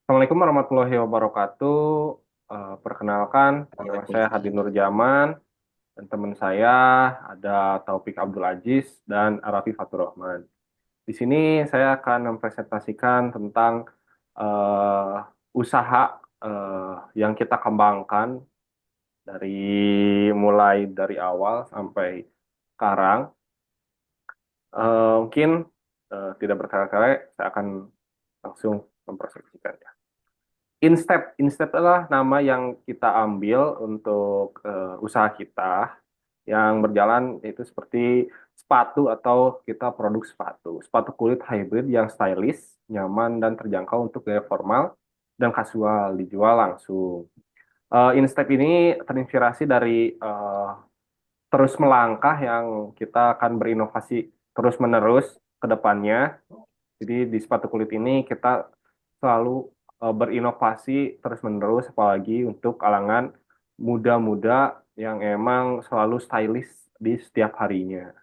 Assalamualaikum warahmatullahi wabarakatuh. Perkenalkan, nama saya Hadi Nur Waalaikumsalam. Jaman dan teman saya ada Taufik Abdul Aziz dan Arafi Fatur Rahman. Di sini saya akan mempresentasikan tentang usaha yang kita kembangkan dari mulai dari awal sampai sekarang. Mungkin tidak berkali-kali, saya akan langsung mempresentasikannya. Instep adalah nama yang kita ambil untuk usaha kita yang berjalan itu seperti sepatu atau kita produk sepatu. Sepatu kulit hybrid yang stylish, nyaman, dan terjangkau untuk gaya formal dan kasual dijual langsung. Instep ini terinspirasi dari terus melangkah yang kita akan berinovasi terus-menerus ke depannya. Jadi di sepatu kulit ini kita selalu berinovasi terus-menerus, apalagi untuk kalangan muda-muda yang emang selalu stylish di setiap harinya.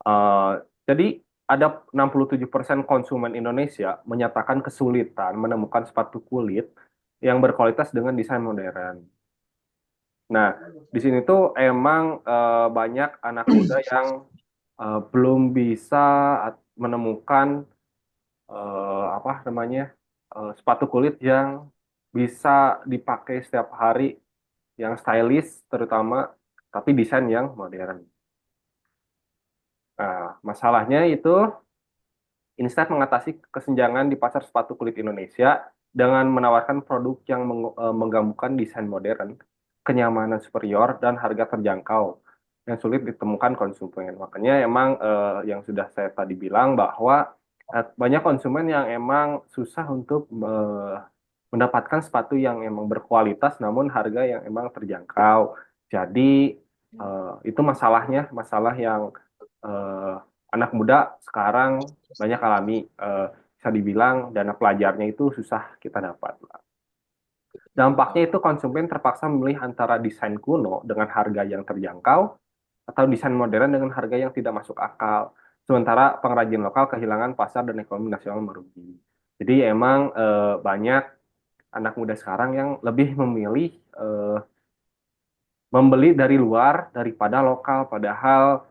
Eh, jadi ada 67% konsumen Indonesia menyatakan kesulitan menemukan sepatu kulit yang berkualitas dengan desain modern. Nah, di sini tuh emang banyak anak muda yang belum bisa menemukan apa namanya sepatu kulit yang bisa dipakai setiap hari, yang stylish terutama, tapi desain yang modern. Nah, masalahnya itu Instat mengatasi kesenjangan di pasar sepatu kulit Indonesia dengan menawarkan produk yang menggabungkan desain modern, kenyamanan superior, dan harga terjangkau yang sulit ditemukan konsumen. Makanya emang yang sudah saya tadi bilang bahwa banyak konsumen yang emang susah untuk mendapatkan sepatu yang emang berkualitas namun harga yang emang terjangkau. Jadi itu masalahnya, masalah yang eh, anak muda sekarang banyak alami. Bisa dibilang dana pelajarnya itu susah kita dapat. Dampaknya itu konsumen terpaksa memilih antara desain kuno dengan harga yang terjangkau atau desain modern dengan harga yang tidak masuk akal. Sementara pengrajin lokal kehilangan pasar dan ekonomi nasional merugi. Jadi emang banyak anak muda sekarang yang lebih memilih membeli dari luar daripada lokal, padahal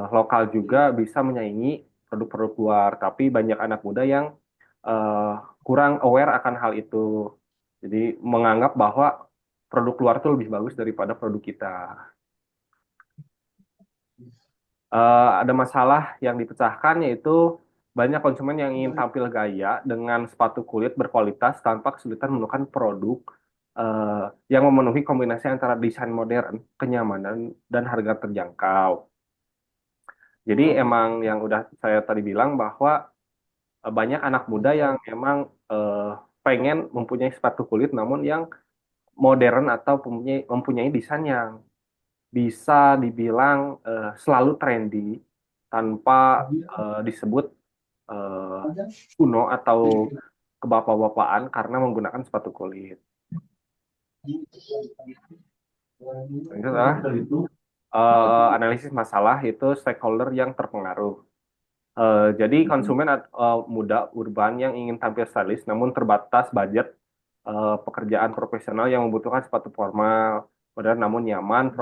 lokal juga bisa menyaingi produk-produk luar. Tapi banyak anak muda yang eh, kurang aware akan hal itu. Jadi menganggap bahwa produk luar itu lebih bagus daripada produk kita. Ada masalah yang dipecahkan yaitu banyak konsumen yang ingin tampil gaya dengan sepatu kulit berkualitas tanpa kesulitan menemukan produk yang memenuhi kombinasi antara desain modern, kenyamanan, dan harga terjangkau. Jadi emang yang udah saya tadi bilang bahwa banyak anak muda yang emang eh, pengen mempunyai sepatu kulit namun yang modern atau mempunyai desain yang bisa dibilang selalu trendy tanpa disebut eh, kuno atau kebapak-bapaan karena menggunakan sepatu kulit. Itu adalah analisis masalah itu stakeholder yang terpengaruh. Jadi konsumen muda urban yang ingin tampil stylish namun terbatas budget, pekerjaan profesional yang membutuhkan sepatu formal, modern namun nyaman.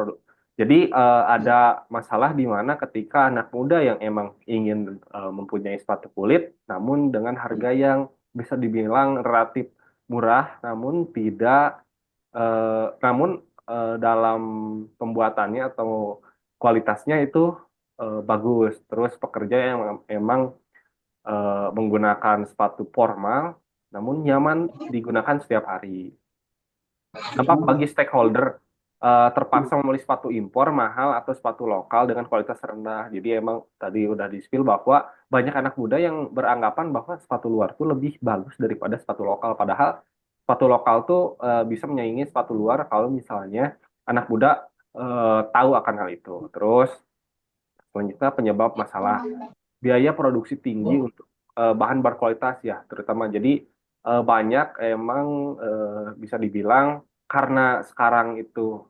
Jadi ada masalah di mana ketika anak muda yang emang ingin mempunyai sepatu kulit, namun dengan harga yang bisa dibilang relatif murah, namun tidak, namun dalam pembuatannya atau kualitasnya itu bagus. Terus pekerja yang emang menggunakan sepatu formal, namun nyaman digunakan setiap hari. Dampak bagi stakeholder terpaksa membeli sepatu impor mahal atau sepatu lokal dengan kualitas rendah. Jadi emang tadi udah di-spill bahwa banyak anak muda yang beranggapan bahwa sepatu luar tuh lebih bagus daripada sepatu lokal. Padahal sepatu lokal tuh bisa menyaingi sepatu luar kalau misalnya anak muda tahu akan hal itu. Terus selanjutnya penyebab masalah biaya produksi tinggi untuk bahan berkualitas ya terutama. Jadi banyak emang bisa dibilang karena sekarang itu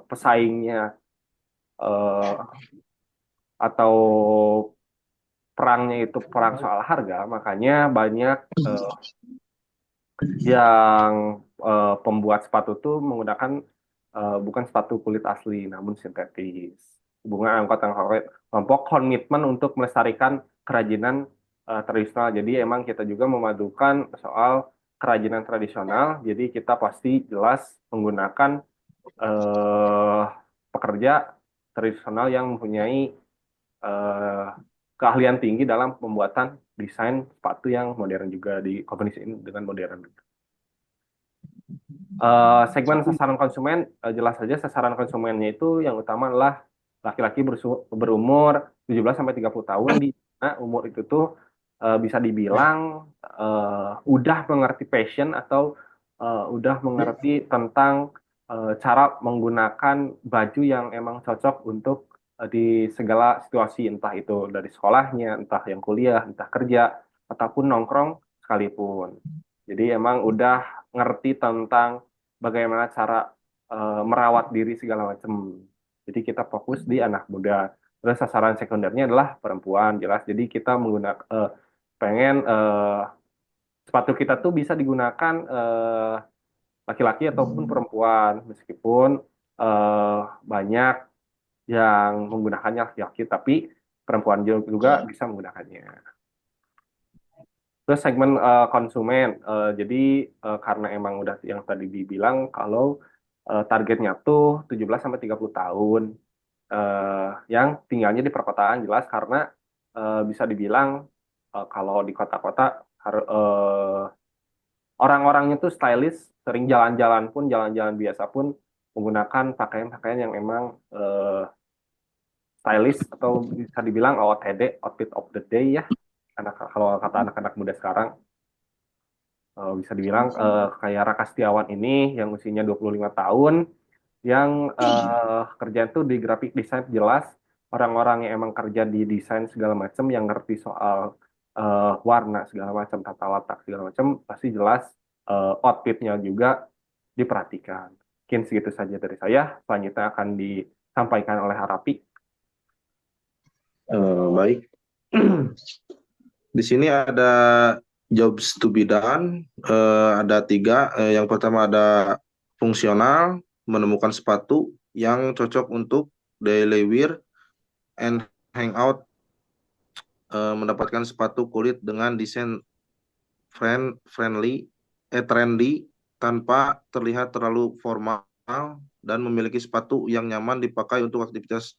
pesaingnya eh, atau perangnya itu perang soal harga, makanya banyak yang pembuat sepatu tuh menggunakan bukan sepatu kulit asli, namun sintetis. Hubungan angkatan kelompok komitmen untuk melestarikan kerajinan tradisional. Jadi emang kita juga memadukan soal kerajinan tradisional. Jadi kita pasti jelas menggunakan eh, pekerja tradisional yang mempunyai eh, keahlian tinggi dalam pembuatan desain sepatu yang modern juga dikombinasikan dengan modern. Segmen sasaran konsumen, jelas saja sasaran konsumennya itu yang utama adalah laki-laki berumur 17 sampai 30 tahun di mana umur itu tuh bisa dibilang udah mengerti passion atau udah mengerti tentang cara menggunakan baju yang emang cocok untuk di segala situasi, entah itu dari sekolahnya, entah yang kuliah, entah kerja, ataupun nongkrong sekalipun. Jadi emang udah ngerti tentang bagaimana cara merawat diri segala macam. Jadi kita fokus di anak muda. Terus sasaran sekundernya adalah perempuan, jelas. Jadi kita menggunakan pengen sepatu kita tuh bisa digunakan laki-laki ataupun perempuan, meskipun eh, banyak yang menggunakannya laki-laki, tapi perempuan juga bisa menggunakannya. Terus segmen konsumen, jadi karena emang udah yang tadi dibilang kalau targetnya tuh 17 sampai 30 tahun, yang tinggalnya di perkotaan jelas karena bisa dibilang kalau di kota-kota orang-orangnya tuh stylish, sering jalan-jalan pun jalan-jalan biasa pun menggunakan pakaian-pakaian yang emang stylish atau bisa dibilang OOTD, outfit of the day ya, kalau kata anak-anak muda sekarang. Bisa dibilang kayak Raka Setiawan ini yang usianya 25 tahun yang kerjaan tuh di graphic design jelas orang-orang yang emang kerja di desain segala macam yang ngerti soal warna segala macam tata letak segala macam pasti jelas outfitnya juga diperhatikan. Mungkin segitu saja dari saya. Selanjutnya akan disampaikan oleh Harapi. Baik, di sini ada jobs to be done. Ada 3. Yang pertama ada fungsional, menemukan sepatu yang cocok untuk daily wear and hangout. Mendapatkan sepatu kulit dengan desain trendy tanpa terlihat terlalu formal dan memiliki sepatu yang nyaman dipakai untuk aktivitas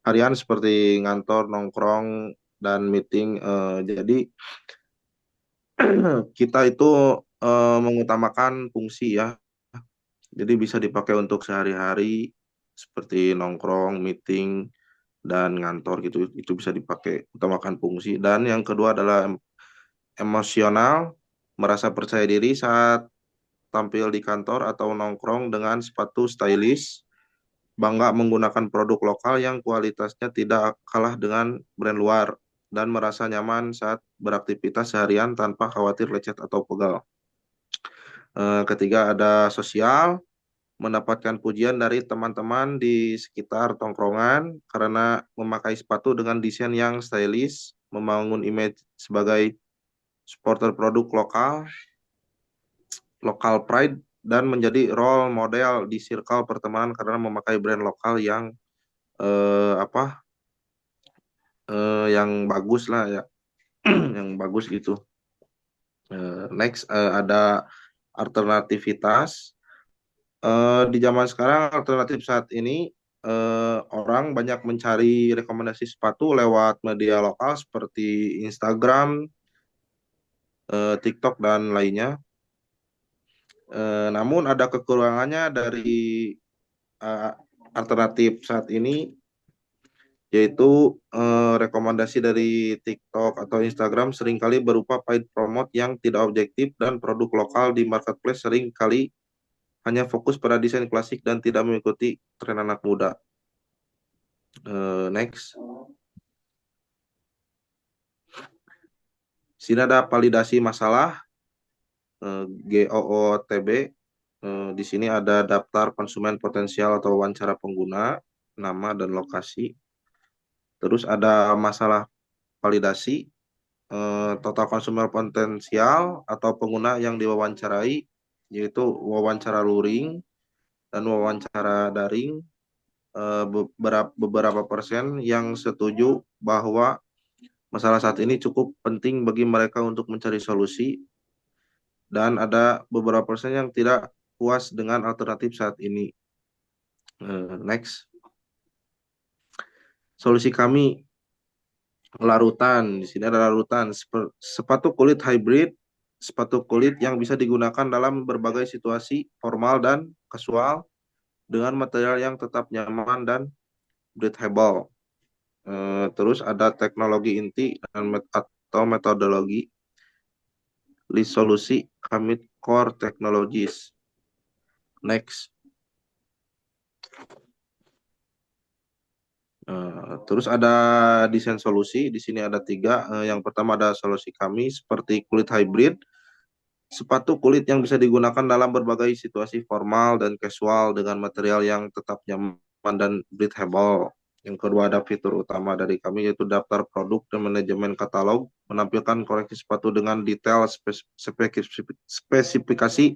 harian seperti ngantor, nongkrong, dan meeting. Jadi kita itu mengutamakan fungsi ya. Jadi bisa dipakai untuk sehari-hari seperti nongkrong, meeting, dan ngantor gitu. Itu bisa dipakai, utamakan fungsi. Dan yang kedua adalah emosional, merasa percaya diri saat tampil di kantor atau nongkrong dengan sepatu stylish, bangga menggunakan produk lokal yang kualitasnya tidak kalah dengan brand luar, dan merasa nyaman saat beraktivitas seharian tanpa khawatir lecet atau pegal. Ketiga ada sosial, mendapatkan pujian dari teman-teman di sekitar tongkrongan karena memakai sepatu dengan desain yang stylish, membangun image sebagai supporter produk lokal pride, dan menjadi role model di circle pertemanan karena memakai brand lokal yang eh, apa yang bagus lah ya, yang bagus gitu. Next ada alternativitas. Di zaman sekarang alternatif saat ini orang banyak mencari rekomendasi sepatu lewat media lokal seperti Instagram, TikTok dan lainnya. Namun ada kekurangannya dari uh, alternatif saat ini, yaitu rekomendasi dari TikTok atau Instagram seringkali berupa paid promote yang tidak objektif, dan produk lokal di marketplace seringkali hanya fokus pada desain klasik dan tidak mengikuti tren anak muda. Next. Sini ada validasi masalah, GOOTB. Di sini ada daftar konsumen potensial atau wawancara pengguna, nama dan lokasi. Terus ada masalah validasi, total consumer potensial atau pengguna yang diwawancarai, yaitu wawancara luring dan wawancara daring. Beberapa persen yang setuju bahwa masalah saat ini cukup penting bagi mereka untuk mencari solusi, dan ada beberapa persen yang tidak puas dengan alternatif saat ini. Next, solusi kami larutan. Di sini ada larutan sepatu kulit hybrid, sepatu kulit yang bisa digunakan dalam berbagai situasi formal dan casual dengan material yang tetap nyaman dan breathable. Terus ada teknologi inti dan atau metodologi list solusi Commit Core Technologies. Next. Terus ada desain solusi. Di sini ada 3. Yang pertama ada solusi kami seperti kulit hybrid, sepatu kulit yang bisa digunakan dalam berbagai situasi formal dan casual dengan material yang tetap nyaman dan breathable. Yang kedua ada fitur utama dari kami yaitu daftar produk dan manajemen katalog, menampilkan koleksi sepatu dengan detail spesifikasi,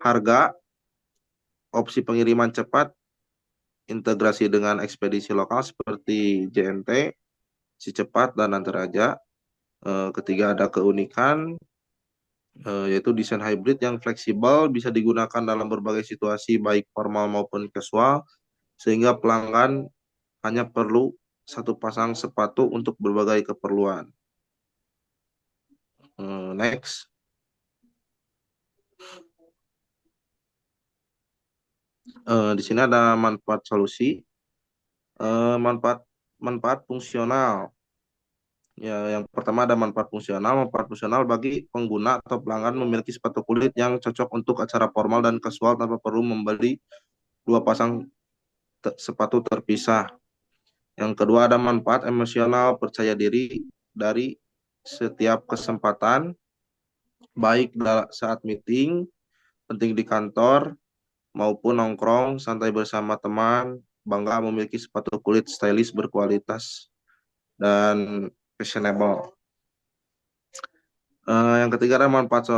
harga, opsi pengiriman cepat, integrasi dengan ekspedisi lokal seperti JNT, Si Cepat, dan Antaraja. Ketiga ada keunikan, yaitu desain hybrid yang fleksibel, bisa digunakan dalam berbagai situasi baik formal maupun casual, sehingga pelanggan hanya perlu satu pasang sepatu untuk berbagai keperluan. Next. Di sini ada manfaat solusi, manfaat manfaat fungsional. Ya, yang pertama ada manfaat fungsional. Manfaat fungsional bagi pengguna atau pelanggan memiliki sepatu kulit yang cocok untuk acara formal dan casual tanpa perlu membeli 2 pasang sepatu terpisah. Yang kedua ada manfaat emosional, percaya diri dari setiap kesempatan, baik saat meeting, penting di kantor, maupun nongkrong, santai bersama teman, bangga memiliki sepatu kulit stylish berkualitas dan fashionable. Yang ketiga ada manfaat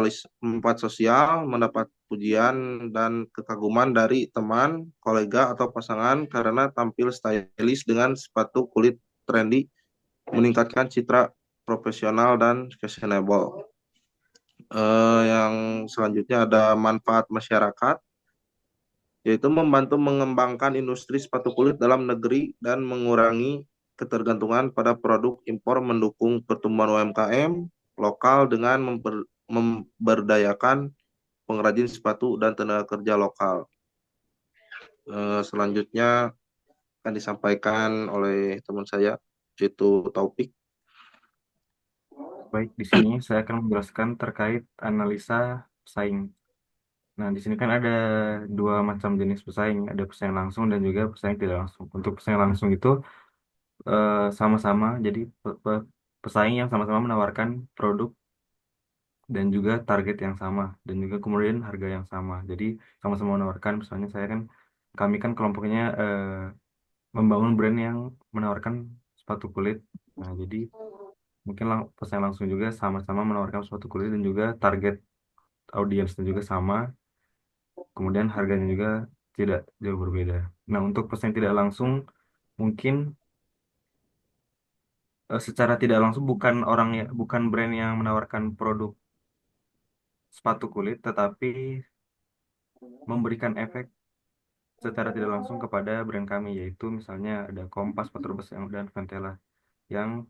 sosial, mendapat pujian dan kekaguman dari teman, kolega, atau pasangan karena tampil stylish dengan sepatu kulit trendy, meningkatkan citra profesional dan fashionable. Yang selanjutnya ada manfaat masyarakat, yaitu membantu mengembangkan industri sepatu kulit dalam negeri dan mengurangi ketergantungan pada produk impor, mendukung pertumbuhan UMKM lokal dengan memberdayakan pengrajin sepatu dan tenaga kerja lokal. Selanjutnya akan disampaikan oleh teman saya, yaitu Taufik. Baik, di sini saya akan menjelaskan terkait analisa pesaing. Nah, di sini kan ada 2 macam jenis pesaing, ada pesaing langsung dan juga pesaing tidak langsung. Untuk pesaing langsung itu sama-sama, jadi pesaing yang sama-sama menawarkan produk dan juga target yang sama, dan juga kemudian harga yang sama. Jadi sama-sama menawarkan, misalnya kami kan kelompoknya membangun brand yang menawarkan sepatu kulit. Nah, jadi mungkin pesaing langsung juga sama-sama menawarkan sepatu kulit dan juga target audiensnya juga sama, kemudian harganya juga tidak jauh berbeda. Nah, untuk pesan tidak langsung, mungkin secara tidak langsung bukan brand yang menawarkan produk sepatu kulit, tetapi memberikan efek secara tidak langsung kepada brand kami, yaitu misalnya ada Kompas, Petrobras, dan Ventela, yang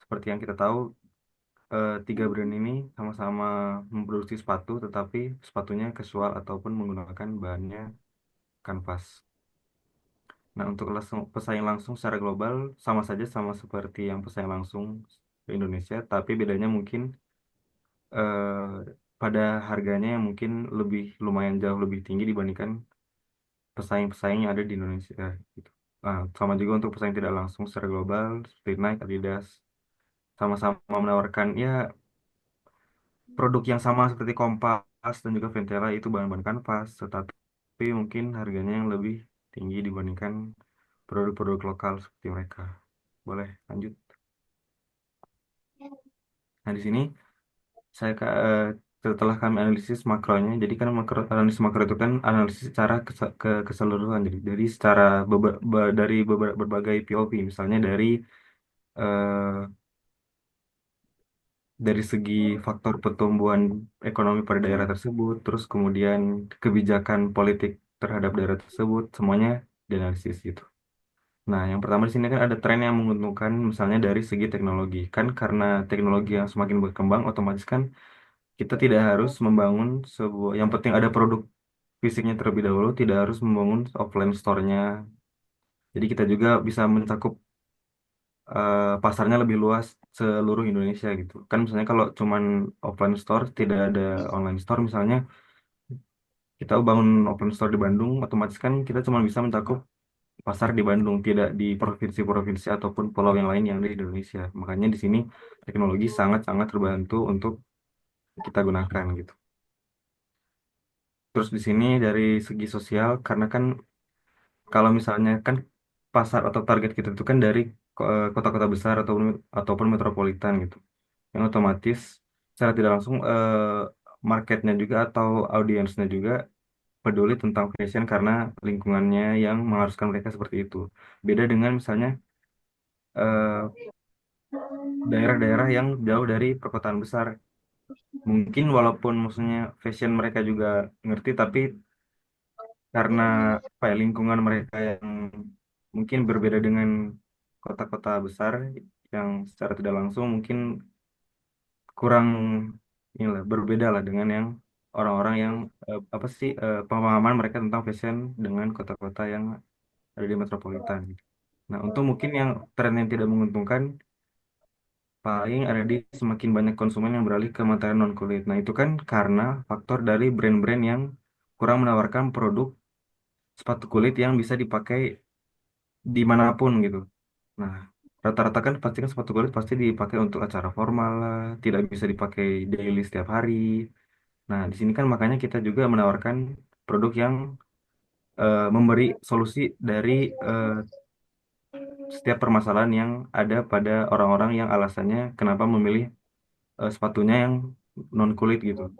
seperti yang kita tahu, 3 brand ini sama-sama memproduksi sepatu, tetapi sepatunya casual ataupun menggunakan bahannya kanvas. Nah, untuk pesaing langsung secara global sama saja, sama seperti yang pesaing langsung di Indonesia, tapi bedanya mungkin pada harganya yang mungkin lumayan jauh lebih tinggi dibandingkan pesaing-pesaing yang ada di Indonesia gitu. Nah, sama juga untuk pesaing tidak langsung secara global seperti Nike, Adidas, sama-sama menawarkan ya produk yang sama seperti Kompas dan juga Ventela, itu bahan-bahan kanvas, tetapi mungkin harganya yang lebih tinggi dibandingkan produk-produk lokal seperti mereka. Boleh lanjut? Nah, di sini setelah kami analisis makronya, jadi kan analisis makro itu kan analisis secara keseluruhan, jadi secara dari berbagai POV, misalnya eh, dari segi faktor pertumbuhan ekonomi pada daerah tersebut, terus kemudian kebijakan politik terhadap daerah tersebut, semuanya dianalisis gitu. Nah, yang pertama di sini kan ada tren yang menguntungkan, misalnya dari segi teknologi. Kan karena teknologi yang semakin berkembang, otomatis kan kita tidak harus membangun sebuah, yang penting ada produk fisiknya terlebih dahulu, tidak harus membangun offline store-nya. Jadi kita juga bisa mencakup pasarnya lebih luas seluruh Indonesia gitu. Kan misalnya kalau cuman offline store, tidak ada online store misalnya, kita bangun offline store di Bandung, otomatis kan kita cuma bisa mencakup pasar di Bandung, tidak di provinsi-provinsi ataupun pulau yang lain yang ada di Indonesia. Makanya di sini teknologi sangat-sangat terbantu untuk kita gunakan gitu. Terus di sini dari segi sosial, karena kan kalau misalnya kan pasar atau target kita itu kan dari kota-kota besar ataupun metropolitan gitu, yang otomatis secara tidak langsung marketnya juga atau audiensnya juga peduli tentang fashion karena lingkungannya yang mengharuskan mereka seperti itu. Beda dengan misalnya eh, daerah-daerah yang jauh dari perkotaan besar. Mungkin walaupun maksudnya fashion mereka juga ngerti, tapi karena apa ya, lingkungan mereka yang mungkin berbeda dengan kota-kota besar yang secara tidak langsung mungkin kurang inilah berbeda lah dengan yang orang-orang yang apa sih pemahaman mereka tentang fashion dengan kota-kota yang ada di metropolitan gitu. Nah, untuk mungkin yang tren yang tidak menguntungkan paling ada di semakin banyak konsumen yang beralih ke material non kulit. Nah, itu kan karena faktor dari brand-brand yang kurang menawarkan produk sepatu kulit yang bisa dipakai dimanapun gitu. Nah, rata-rata kan pasti kan sepatu kulit pasti dipakai untuk acara formal lah, tidak bisa dipakai daily setiap hari. Nah, di sini kan makanya kita juga menawarkan produk yang memberi solusi dari eh, setiap permasalahan yang ada pada orang-orang yang alasannya kenapa memilih sepatunya yang non kulit gitu.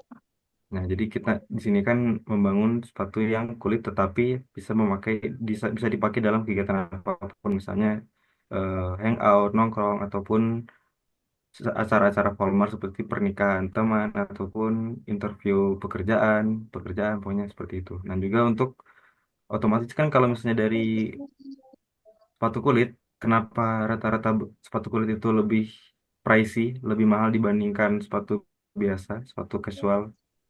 Nah, jadi kita di sini kan membangun sepatu yang kulit tetapi bisa bisa dipakai dalam kegiatan apapun, misalnya hangout, nongkrong ataupun acara-acara formal seperti pernikahan teman ataupun interview pekerjaan pokoknya seperti itu. Dan juga untuk otomatis kan kalau misalnya dari sepatu kulit, kenapa rata-rata sepatu kulit itu lebih pricey, lebih mahal dibandingkan sepatu biasa, sepatu casual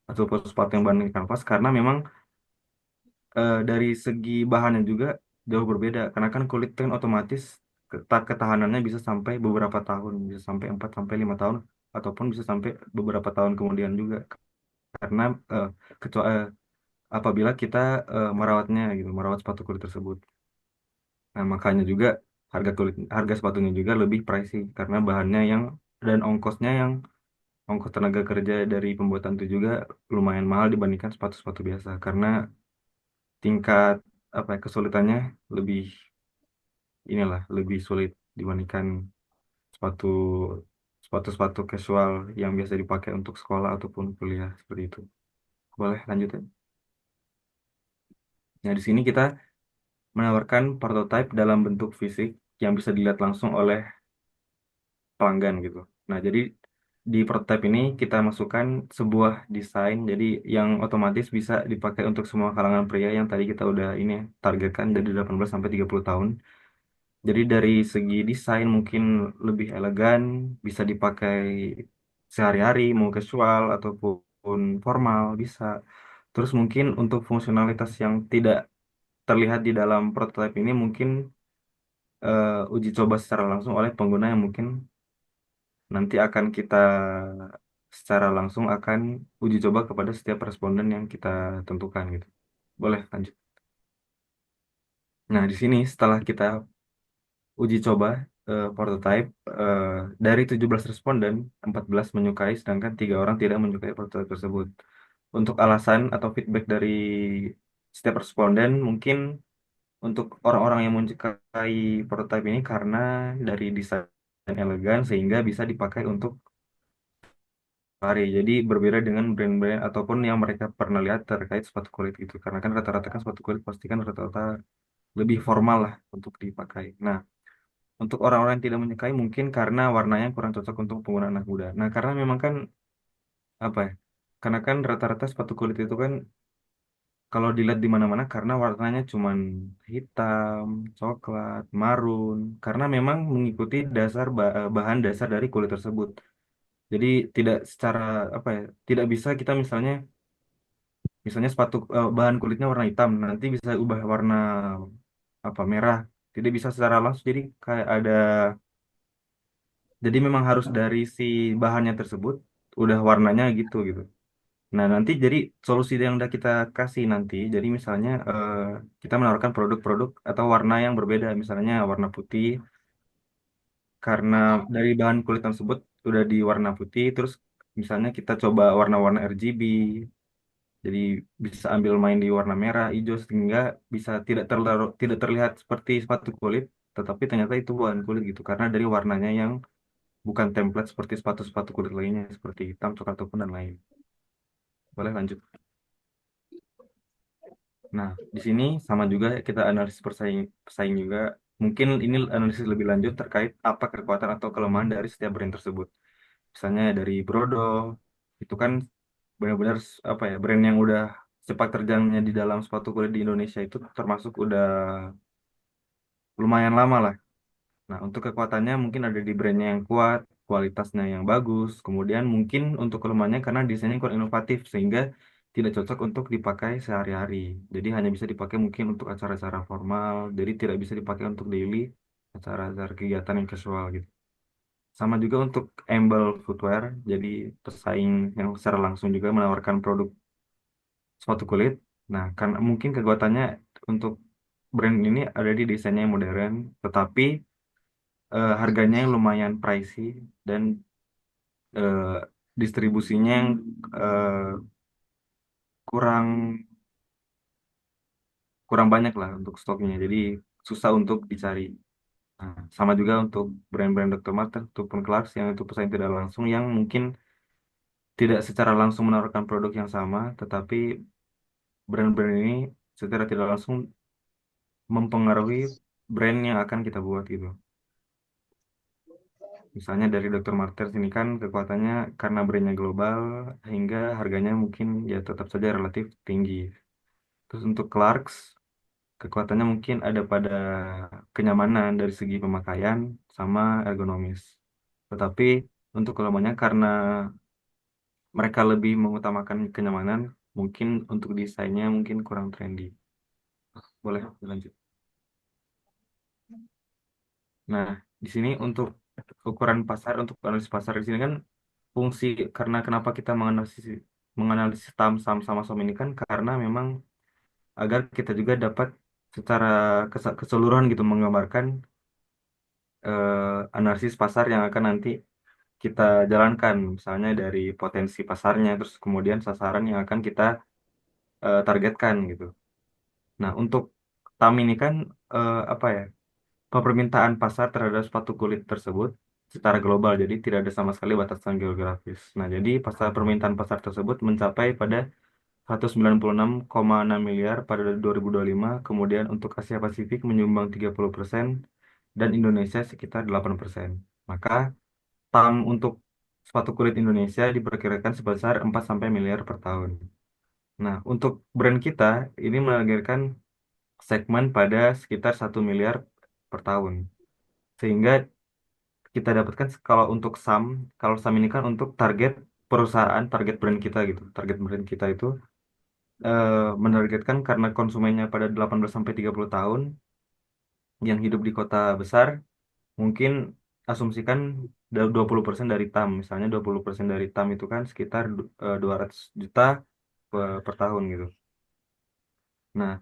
ataupun sepatu yang banding kanvas karena memang dari segi bahannya juga jauh berbeda. Karena kan kulit kan otomatis ketahanannya bisa sampai beberapa tahun, bisa sampai 4 sampai 5 tahun ataupun bisa sampai beberapa tahun kemudian juga karena eh, kecuali apabila kita merawatnya gitu, merawat sepatu kulit tersebut. Nah, makanya juga harga sepatunya juga lebih pricey karena bahannya yang dan ongkos tenaga kerja dari pembuatan itu juga lumayan mahal dibandingkan sepatu-sepatu biasa karena tingkat apa ya, kesulitannya lebih lebih sulit dibandingkan sepatu sepatu-sepatu casual yang biasa dipakai untuk sekolah ataupun kuliah seperti itu. Boleh lanjutin? Nah, di sini kita menawarkan prototipe dalam bentuk fisik yang bisa dilihat langsung oleh pelanggan gitu. Nah, jadi di prototipe ini kita masukkan sebuah desain jadi yang otomatis bisa dipakai untuk semua kalangan pria yang tadi kita udah ini ya, targetkan dari 18 sampai 30 tahun. Jadi dari segi desain mungkin lebih elegan, bisa dipakai sehari-hari, mau casual ataupun formal bisa. Terus mungkin untuk fungsionalitas yang tidak terlihat di dalam prototipe ini mungkin uji coba secara langsung oleh pengguna yang mungkin nanti akan kita secara langsung akan uji coba kepada setiap responden yang kita tentukan gitu. Boleh lanjut. Nah, di sini setelah kita uji coba prototype eh, dari 17 responden, 14 menyukai sedangkan 3 orang tidak menyukai prototype tersebut. Untuk alasan atau feedback dari setiap responden mungkin untuk orang-orang yang menyukai prototype ini karena dari desain elegan sehingga bisa dipakai untuk hari. Jadi berbeda dengan brand-brand ataupun yang mereka pernah lihat terkait sepatu kulit gitu. Karena kan rata-rata kan sepatu kulit pasti kan rata-rata lebih formal lah untuk dipakai. Nah, untuk orang-orang yang tidak menyukai mungkin karena warnanya kurang cocok untuk penggunaan anak muda. Nah, karena memang kan apa ya? Karena kan rata-rata sepatu kulit itu kan kalau dilihat di mana-mana karena warnanya cuman hitam, coklat, marun. Karena memang mengikuti bahan dasar dari kulit tersebut. Jadi tidak secara apa ya? Tidak bisa kita misalnya bahan kulitnya warna hitam, nanti bisa ubah warna apa merah. Tidak bisa secara langsung. Jadi memang harus dari si bahannya tersebut udah warnanya gitu gitu. Nah, nanti jadi solusi yang udah kita kasih nanti, jadi misalnya kita menawarkan produk-produk atau warna yang berbeda, misalnya warna putih, karena dari bahan kulit tersebut udah di warna putih, terus misalnya kita coba warna-warna RGB, jadi bisa ambil main di warna merah, hijau, sehingga bisa tidak terlihat seperti sepatu kulit, tetapi ternyata itu bahan kulit gitu, karena dari warnanya yang bukan template seperti sepatu-sepatu kulit lainnya, seperti hitam, coklat, ataupun dan lain. Boleh lanjut. Nah, di sini sama juga kita analisis pesaing juga. Mungkin ini analisis lebih lanjut terkait apa kekuatan atau kelemahan dari setiap brand tersebut. Misalnya dari Brodo, itu kan benar-benar apa ya, brand yang udah sepak terjangnya di dalam sepatu kulit di Indonesia itu termasuk udah lumayan lama lah. Nah, untuk kekuatannya mungkin ada di brandnya yang kuat, kualitasnya yang bagus, kemudian mungkin untuk kelemahannya karena desainnya kurang inovatif sehingga tidak cocok untuk dipakai sehari-hari. Jadi hanya bisa dipakai mungkin untuk acara-acara formal, jadi tidak bisa dipakai untuk daily acara-acara kegiatan yang casual gitu. Sama juga untuk Embel Footwear, jadi pesaing yang secara langsung juga menawarkan produk sepatu kulit. Nah, karena mungkin kekuatannya untuk brand ini ada di desainnya yang modern, tetapi harganya yang lumayan pricey dan eh, distribusinya yang eh, kurang kurang banyak lah untuk stoknya. Jadi susah untuk dicari. Nah, sama juga untuk brand-brand Dr. Martens ataupun Clarks yang itu pesaing tidak langsung yang mungkin tidak secara langsung menawarkan produk yang sama, tetapi brand-brand ini secara tidak langsung mempengaruhi brand yang akan kita buat gitu. Misalnya dari Dr. Martens ini kan kekuatannya karena brandnya global hingga harganya mungkin ya tetap saja relatif tinggi. Terus untuk Clarks, kekuatannya mungkin ada pada kenyamanan dari segi pemakaian sama ergonomis. Tetapi untuk kelemahannya karena mereka lebih mengutamakan kenyamanan, mungkin untuk desainnya mungkin kurang trendy. Boleh lanjut. Nah, di sini untuk ukuran pasar, untuk analisis pasar di sini kan fungsi karena kenapa kita menganalisis saham sama ini kan karena memang agar kita juga dapat secara keseluruhan gitu menggambarkan analisis pasar yang akan nanti kita jalankan, misalnya dari potensi pasarnya, terus kemudian sasaran yang akan kita targetkan gitu. Nah, untuk TAM ini kan apa ya, permintaan pasar terhadap sepatu kulit tersebut secara global, jadi tidak ada sama sekali batasan geografis. Nah, jadi permintaan pasar tersebut mencapai pada 196,6 miliar pada 2025, kemudian untuk Asia Pasifik menyumbang 30% dan Indonesia sekitar 8%. Maka TAM untuk sepatu kulit Indonesia diperkirakan sebesar 4 sampai miliar per tahun. Nah, untuk brand kita ini menargetkan segmen pada sekitar 1 miliar per tahun. Sehingga kita dapatkan kalau SAM ini kan untuk target perusahaan, target brand kita gitu. Target brand kita itu menargetkan karena konsumennya pada 18 sampai 30 tahun yang hidup di kota besar, mungkin asumsikan 20% dari TAM. Misalnya 20% dari TAM itu kan sekitar 200 juta per tahun gitu. Nah,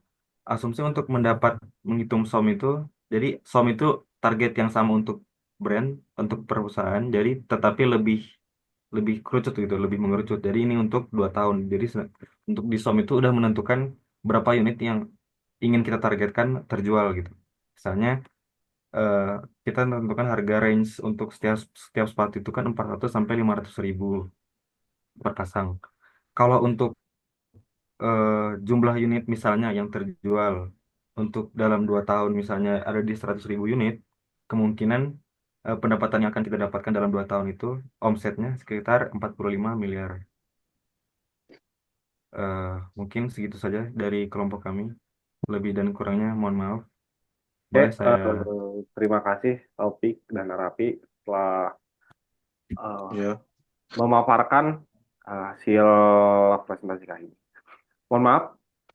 asumsi untuk menghitung SOM itu, jadi SOM itu target yang sama untuk brand, untuk perusahaan, jadi tetapi lebih lebih kerucut gitu, lebih mengerucut. Jadi ini untuk 2 tahun. Jadi untuk di SOM itu udah menentukan berapa unit yang ingin kita targetkan terjual gitu. Misalnya eh, kita menentukan harga range untuk setiap setiap sepatu itu kan 400 sampai 500 ribu. per pasang. Kalau untuk jumlah unit misalnya yang terjual untuk dalam 2 tahun misalnya ada di 100.000 unit, kemungkinan pendapatan yang akan kita dapatkan dalam 2 tahun itu omsetnya sekitar 45 miliar. Eh, Mungkin segitu saja dari kelompok kami. Lebih dan kurangnya mohon maaf. Oke, Boleh saya terima kasih Taufik dan Arapi telah eh, Ya, memaparkan hasil presentasi kami. Mohon maaf,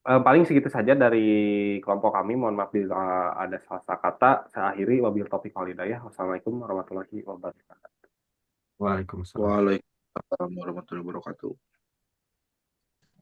paling segitu saja dari kelompok kami. Mohon maaf bila ada salah kata. Saya akhiri wabil taufiq wal hidayah. Wassalamualaikum warahmatullahi wabarakatuh. Waalaikumsalam. waalaikumsalam warahmatullahi wabarakatuh.